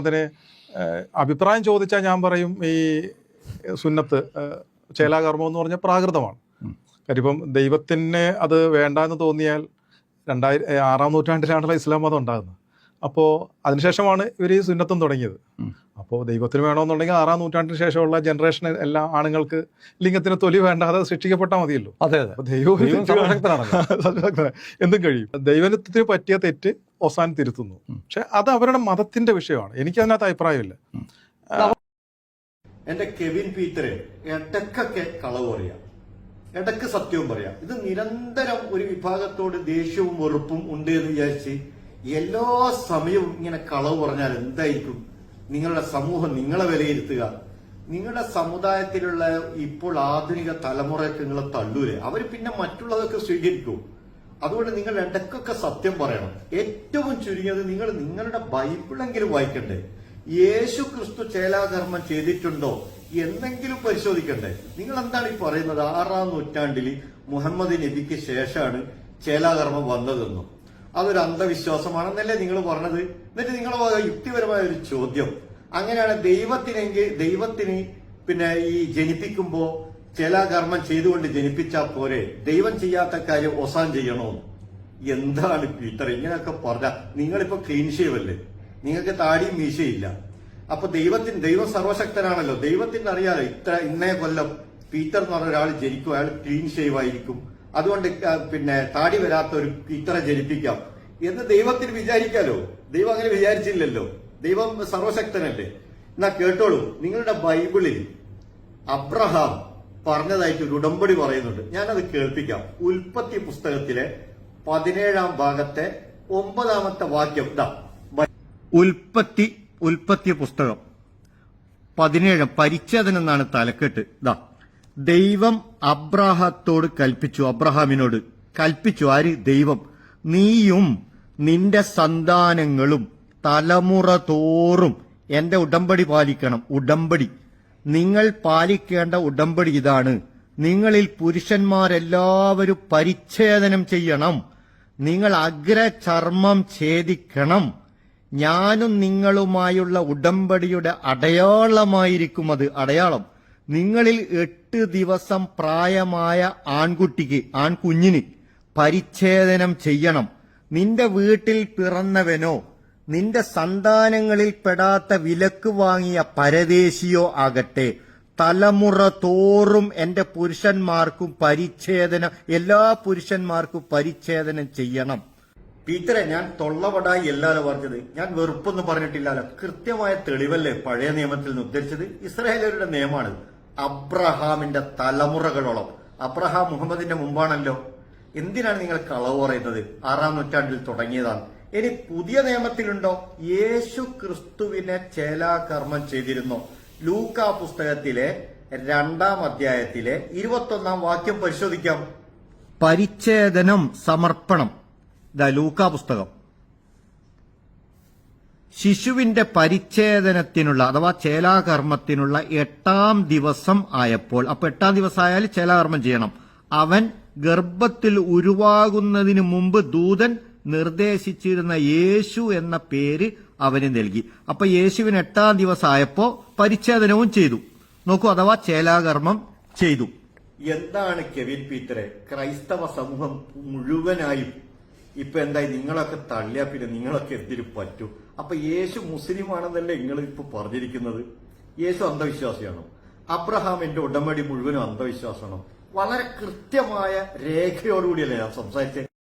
അതിന് അഭിപ്രായം ചോദിച്ചാൽ ഞാൻ പറയും ഈ സുന്നത്ത് ചേലാകർമ്മം എന്ന് പറഞ്ഞാൽ പ്രാകൃതമാണ്. കാര്യം ഇപ്പം ദൈവത്തിന് അത് വേണ്ട എന്ന് തോന്നിയാൽ 6-ാം നൂറ്റാണ്ടിലാണല്ലോ ഇസ്ലാം മതം ഉണ്ടാകുന്നത്. അപ്പോൾ അതിനുശേഷമാണ് ഇവർ ഈ സുന്നത്തും തുടങ്ങിയത്. അപ്പോൾ ദൈവത്തിന് വേണമെന്നുണ്ടെങ്കിൽ 6-ാം നൂറ്റാണ്ടിന് ശേഷമുള്ള ജനറേഷൻ എല്ലാ ആണുങ്ങൾക്ക് ലിംഗത്തിന് തൊലി വേണ്ടാതെ ശിക്ഷിക്കപ്പെട്ടാൽ മതിയല്ലോ. എന്തും കഴിയും. ദൈവത്തിന് പറ്റിയ തെറ്റ് അവസാനം തിരുത്തുന്നു. പക്ഷെ അത് അവരുടെ മതത്തിന്റെ വിഷയമാണ്. എനിക്കതിനകത്ത് അഭിപ്രായമില്ല. എന്റെ കെവിൻ പീറ്ററെ ഇടക്കൊക്കെ കളവ് പറയാം, ഇടക്ക് സത്യവും പറയാം. ഇത് നിരന്തരം ഒരു വിഭാഗത്തോട് ദേഷ്യവും വെറുപ്പും ഉണ്ട് എന്ന് വിചാരിച്ച് എല്ലാ സമയവും ഇങ്ങനെ കളവ് പറഞ്ഞാൽ എന്തായിരിക്കും? നിങ്ങളുടെ സമൂഹം നിങ്ങളെ വിലയിരുത്തുക. നിങ്ങളുടെ സമുദായത്തിലുള്ള ഇപ്പോൾ ആധുനിക തലമുറയൊക്കെ നിങ്ങളെ തള്ളൂരെ, അവർ പിന്നെ മറ്റുള്ളതൊക്കെ സ്വീകരിക്കും. അതുകൊണ്ട് നിങ്ങൾ ഇടക്കൊക്കെ സത്യം പറയണം. ഏറ്റവും ചുരുങ്ങിയത് നിങ്ങൾ നിങ്ങളുടെ ബൈബിളെങ്കിലും വായിക്കണ്ടേ? യേശു ക്രിസ്തു ചേലാകർമ്മം ചെയ്തിട്ടുണ്ടോ എന്നെങ്കിലും പരിശോധിക്കണ്ടേ? നിങ്ങൾ എന്താണ് ഈ പറയുന്നത്? 6-ാം നൂറ്റാണ്ടിൽ മുഹമ്മദ് നബിക്ക് ശേഷമാണ് ചേലാകർമ്മം വന്നതെന്നും അതൊരു അന്ധവിശ്വാസമാണെന്നല്ലേ നിങ്ങൾ പറഞ്ഞത്? എന്നിട്ട് നിങ്ങൾ യുക്തിപരമായ ഒരു ചോദ്യം, അങ്ങനെയാണ് ദൈവത്തിന് പിന്നെ ഈ ജനിപ്പിക്കുമ്പോ ചേലാകർമ്മം ചെയ്തുകൊണ്ട് ജനിപ്പിച്ചാൽ പോരെ, ദൈവം ചെയ്യാത്ത കാര്യം ഒസാൻ ചെയ്യണോ? എന്താണ് പീറ്റർ ഇങ്ങനെയൊക്കെ പറഞ്ഞ? നിങ്ങളിപ്പോ ക്ലീൻ ഷേവ് അല്ലേ, നിങ്ങൾക്ക് താടിയും മീശയില്ല. അപ്പൊ ദൈവം സർവശക്തനാണല്ലോ, ദൈവത്തിന് അറിയാലോ ഇന്നേ കൊല്ലം പീറ്റർ എന്ന് പറഞ്ഞ ഒരാൾ ജനിക്കും, അയാൾ ക്ലീൻ ഷേവ് ആയിരിക്കും, അതുകൊണ്ട് പിന്നെ താടി വരാത്ത ഒരു പീറ്ററെ ജനിപ്പിക്കാം എന്ന് ദൈവത്തിന് വിചാരിക്കാലോ. ദൈവം അങ്ങനെ വിചാരിച്ചില്ലല്ലോ, ദൈവം സർവശക്തനല്ലേ. എന്നാ കേട്ടോളൂ, നിങ്ങളുടെ ബൈബിളിൽ അബ്രഹാം പറഞ്ഞതായിട്ട് ഒരു ഉടമ്പടി പറയുന്നുണ്ട്. ഞാനത് കേൾപ്പിക്കാം. ഉൽപ്പത്തി പുസ്തകത്തിലെ 17-ാം ഭാഗത്തെ 9-ാമത്തെ വാക്യം. ഉൽപ്പത്തി പുസ്തകം 17 പരിച്ഛേദനം എന്നാണ് തലക്കെട്ട്. ദൈവം അബ്രഹാമിനോട് കൽപ്പിച്ചു. ആര്? ദൈവം. നീയും നിന്റെ സന്താനങ്ങളും തലമുറ തോറും എന്റെ ഉടമ്പടി പാലിക്കണം. ഉടമ്പടി, നിങ്ങൾ പാലിക്കേണ്ട ഉടമ്പടി ഇതാണ്. നിങ്ങളിൽ പുരുഷന്മാരെല്ലാവരും പരിച്ഛേദനം ചെയ്യണം. നിങ്ങൾ അഗ്രചർമ്മം ഛേദിക്കണം. ഞാനും നിങ്ങളുമായുള്ള ഉടമ്പടിയുടെ അടയാളമായിരിക്കും അത്. അടയാളം, നിങ്ങളിൽ 8 ദിവസം പ്രായമായ ആൺകുഞ്ഞിന് പരിച്ഛേദനം ചെയ്യണം. നിന്റെ വീട്ടിൽ പിറന്നവനോ നിന്റെ സന്താനങ്ങളിൽ പെടാത്ത വിലക്ക് വാങ്ങിയ പരദേശിയോ ആകട്ടെ, തലമുറ തോറും എന്റെ പുരുഷന്മാർക്കും എല്ലാ പുരുഷന്മാർക്കും പരിച്ഛേദനം ചെയ്യണം. പീറ്ററെ, ഞാൻ തൊള്ളവടായി എല്ലാവരും പറഞ്ഞത്, ഞാൻ വെറുപ്പൊന്നും പറഞ്ഞിട്ടില്ലല്ലോ. കൃത്യമായ തെളിവല്ലേ പഴയ നിയമത്തിൽ നിന്ന് ഉദ്ധരിച്ചത്? ഇസ്രായേലരുടെ നിയമമാണ്. അബ്രഹാമിന്റെ തലമുറകളോളം. അബ്രഹാം മുഹമ്മദിന്റെ മുമ്പാണല്ലോ. എന്തിനാണ് നിങ്ങൾ കളവ് പറയുന്നത്? 6-ാം നൂറ്റാണ്ടിൽ തുടങ്ങിയതാണ്. ഇനി പുതിയ നിയമത്തിലുണ്ടോ? യേശു ക്രിസ്തുവിനെ ചേലാകർമ്മം ചെയ്തിരുന്നോ? ലൂക്കാ പുസ്തകത്തിലെ 2-ാം അധ്യായത്തിലെ 21-ാം വാക്യം പരിശോധിക്കാം. പരിച്ഛേദനം, സമർപ്പണം. ലൂക്കാ പുസ്തകം. ശിശുവിന്റെ പരിച്ഛേദനത്തിനുള്ള അഥവാ ചേലാകർമ്മത്തിനുള്ള 8-ാം ദിവസം ആയപ്പോൾ, അപ്പൊ 8-ാം ദിവസം ആയാൽ ചേലാകർമ്മം ചെയ്യണം. അവൻ ഗർഭത്തിൽ ഉരുവാകുന്നതിന് മുമ്പ് ദൂതൻ നിർദ്ദേശിച്ചിരുന്ന യേശു എന്ന പേര് അവന് നൽകി. അപ്പൊ യേശുവിന് 8-ാം ദിവസം ആയപ്പോ പരിച്ഛേദനവും ചെയ്തു. നോക്കൂ, അഥവാ ചേലാകർമ്മം ചെയ്തു. എന്താണ് കെവിൻ പീറ്ററെ, ക്രൈസ്തവ സമൂഹം മുഴുവനായും ഇപ്പൊ എന്തായി? നിങ്ങളൊക്കെ തള്ളിയാ പിന്നെ നിങ്ങളൊക്കെ എന്തിനു പറ്റൂ? അപ്പൊ യേശു മുസ്ലിമാണെന്നല്ലേ നിങ്ങൾ ഇപ്പൊ പറഞ്ഞിരിക്കുന്നത്? യേശു അന്ധവിശ്വാസിയാണോ? അബ്രഹാമിന്റെ ഉടമ്പടി മുഴുവനും അന്ധവിശ്വാസമാണോ? വളരെ കൃത്യമായ രേഖയോടുകൂടിയല്ലേ ഞാൻ സംസാരിച്ചത്.